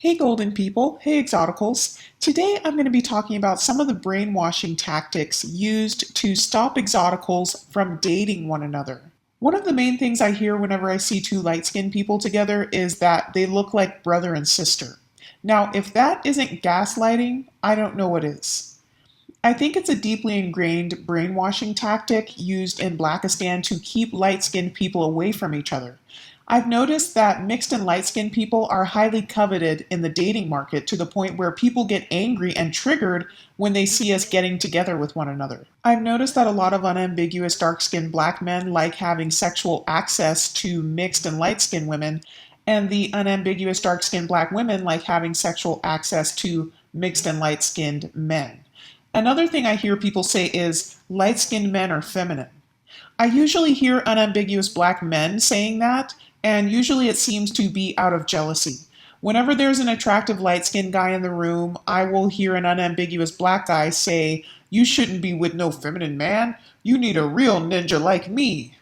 Hey golden people, hey Exoticals. Today I'm going to be talking about some of the brainwashing tactics used to stop Exoticals from dating one another. One of the main things I hear whenever I see two light-skinned people together is that they look like brother and sister. Now, if that isn't gaslighting, I don't know what is. I think it's a deeply ingrained brainwashing tactic used in Blackistan to keep light skinned people away from each other. I've noticed that mixed and light skinned people are highly coveted in the dating market to the point where people get angry and triggered when they see us getting together with one another. I've noticed that a lot of unambiguous dark skinned black men like having sexual access to mixed and light skinned women, and the unambiguous dark skinned black women like having sexual access to mixed and light skinned men. Another thing I hear people say is light skinned men are feminine. I usually hear unambiguous black men saying that, and usually it seems to be out of jealousy. Whenever there's an attractive light skinned guy in the room, I will hear an unambiguous black guy say, "You shouldn't be with no feminine man. You need a real ninja like me,"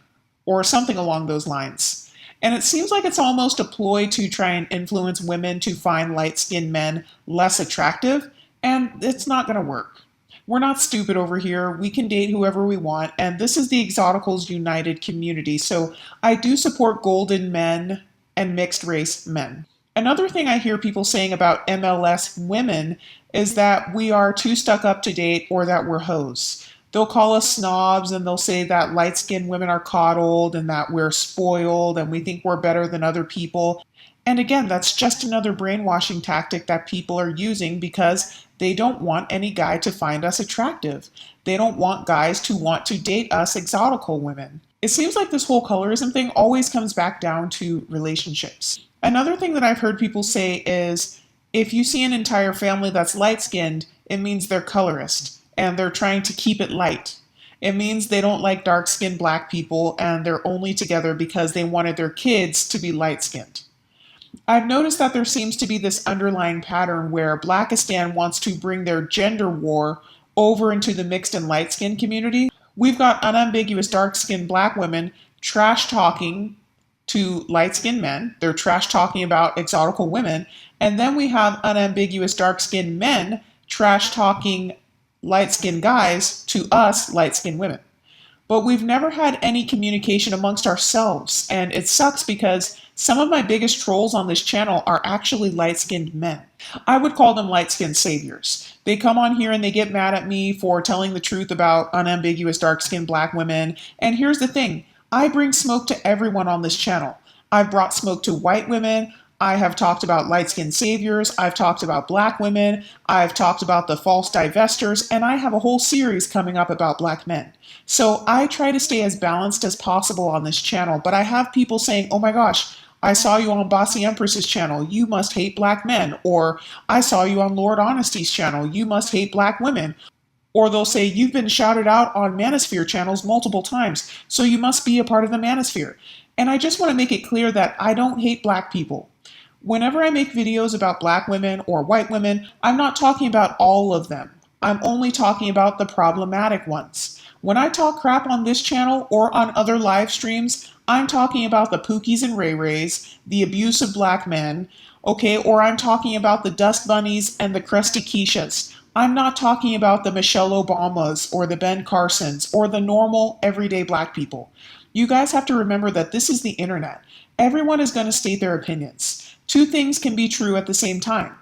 or something along those lines. And it seems like it's almost a ploy to try and influence women to find light skinned men less attractive, and it's not going to work. We're not stupid over here. We can date whoever we want, and this is the Exoticals United community. So I do support golden men and mixed race men. Another thing I hear people saying about MLS women is that we are too stuck up to date or that we're hoes. They'll call us snobs and they'll say that light skinned women are coddled and that we're spoiled and we think we're better than other people. And again, that's just another brainwashing tactic that people are using because they don't want any guy to find us attractive. They don't want guys to want to date us exotical women. It seems like this whole colorism thing always comes back down to relationships. Another thing that I've heard people say is if you see an entire family that's light skinned, it means they're colorist and they're trying to keep it light. It means they don't like dark skinned black people and they're only together because they wanted their kids to be light skinned. I've noticed that there seems to be this underlying pattern where Blackistan wants to bring their gender war over into the mixed and light skinned community. We've got unambiguous dark skinned black women trash talking to light skinned men. They're trash talking about exotical women. And then we have unambiguous dark skinned men trash talking light skinned guys to us light skinned women. But we've never had any communication amongst ourselves. And it sucks because some of my biggest trolls on this channel are actually light-skinned men. I would call them light-skinned saviors. They come on here and they get mad at me for telling the truth about unambiguous dark-skinned black women. And here's the thing, I bring smoke to everyone on this channel. I've brought smoke to white women. I have talked about light-skinned saviors. I've talked about black women. I've talked about the false divestors. And I have a whole series coming up about black men. So I try to stay as balanced as possible on this channel. But I have people saying, oh my gosh, I saw you on Bossy Empress's channel, you must hate black men. Or I saw you on Lord Honesty's channel, you must hate black women. Or they'll say, you've been shouted out on Manosphere channels multiple times, so you must be a part of the Manosphere. And I just want to make it clear that I don't hate black people. Whenever I make videos about black women or white women, I'm not talking about all of them. I'm only talking about the problematic ones. When I talk crap on this channel or on other live streams, I'm talking about the Pookies and Ray Rays, the abuse of black men, okay, or I'm talking about the Dust Bunnies and the Crusty Keishas. I'm not talking about the Michelle Obamas or the Ben Carsons or the normal, everyday black people. You guys have to remember that this is the internet. Everyone is going to state their opinions. Two things can be true at the same time.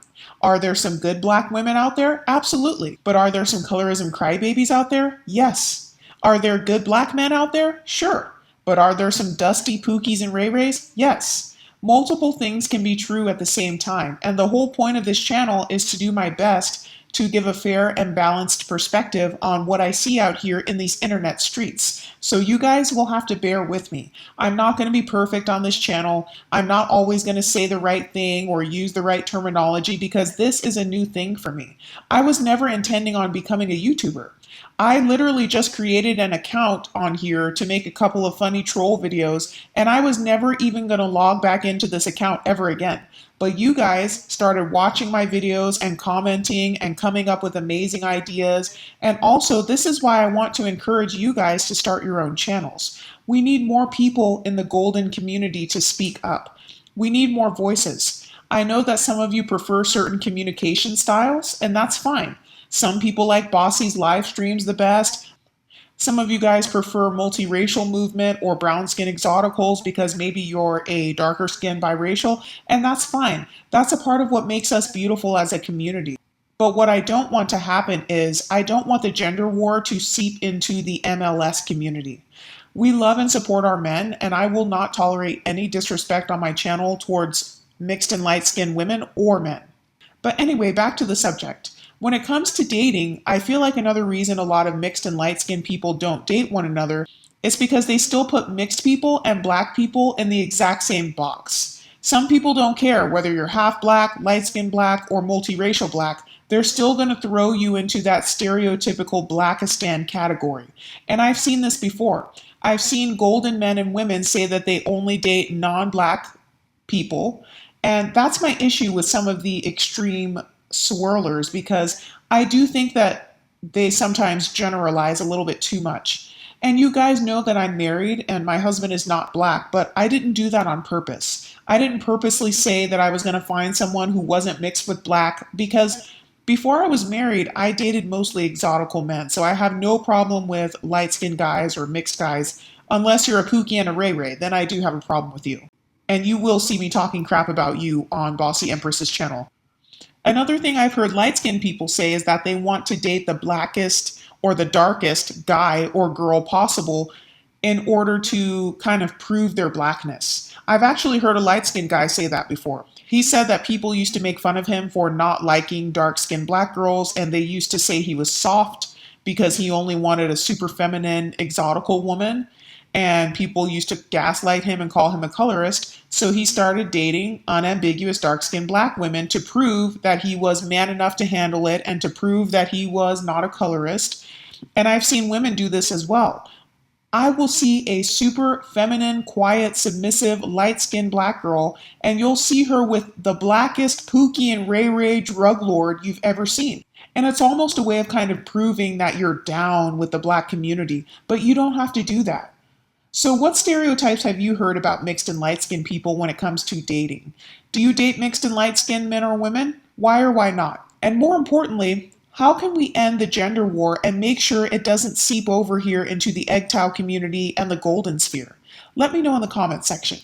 Are there some good black women out there? Absolutely. But are there some colorism crybabies out there? Yes. Are there good black men out there? Sure. But are there some dusty Pookies and Ray Rays? Yes. Multiple things can be true at the same time. And the whole point of this channel is to do my best to give a fair and balanced perspective on what I see out here in these internet streets. So you guys will have to bear with me. I'm not going to be perfect on this channel. I'm not always going to say the right thing or use the right terminology because this is a new thing for me. I was never intending on becoming a YouTuber. I literally just created an account on here to make a couple of funny troll videos, and I was never even going to log back into this account ever again. But you guys started watching my videos and commenting and coming up with amazing ideas. And also, this is why I want to encourage you guys to start your own channels. We need more people in the golden community to speak up. We need more voices. I know that some of you prefer certain communication styles, and that's fine. Some people like Bossy's live streams the best. Some of you guys prefer multiracial movement or brown skin exoticals because maybe you're a darker skin biracial, and that's fine. That's a part of what makes us beautiful as a community. But what I don't want to happen is I don't want the gender war to seep into the MLS community. We love and support our men, and I will not tolerate any disrespect on my channel towards mixed and light skinned women or men. But anyway, back to the subject. When it comes to dating, I feel like another reason a lot of mixed and light skinned people don't date one another is because they still put mixed people and black people in the exact same box. Some people don't care whether you're half black, light skinned black, or multiracial black. They're still going to throw you into that stereotypical Blackistan category. And I've seen this before. I've seen golden men and women say that they only date non black people. And that's my issue with some of the extreme swirlers because I do think that they sometimes generalize a little bit too much. And you guys know that I'm married and my husband is not black, but I didn't do that on purpose. I didn't purposely say that I was going to find someone who wasn't mixed with black because before I was married, I dated mostly exotical men. So I have no problem with light skinned guys or mixed guys unless you're a Pookie and a Ray Ray. Then I do have a problem with you. And you will see me talking crap about you on Bossy Empress's channel. Another thing I've heard light skinned people say is that they want to date the blackest or the darkest guy or girl possible in order to kind of prove their blackness. I've actually heard a light skinned guy say that before. He said that people used to make fun of him for not liking dark skinned black girls, and they used to say he was soft because he only wanted a super feminine, exotical woman. And people used to gaslight him and call him a colorist. So he started dating unambiguous dark skinned black women to prove that he was man enough to handle it and to prove that he was not a colorist. And I've seen women do this as well. I will see a super feminine, quiet, submissive, light skinned black girl, and you'll see her with the blackest Pookie and Ray Ray drug lord you've ever seen. And it's almost a way of kind of proving that you're down with the black community, but you don't have to do that. So, what stereotypes have you heard about mixed and light skinned people when it comes to dating? Do you date mixed and light skinned men or women? Why or why not? And more importantly, how can we end the gender war and make sure it doesn't seep over here into the egg towel community and the golden sphere? Let me know in the comment section.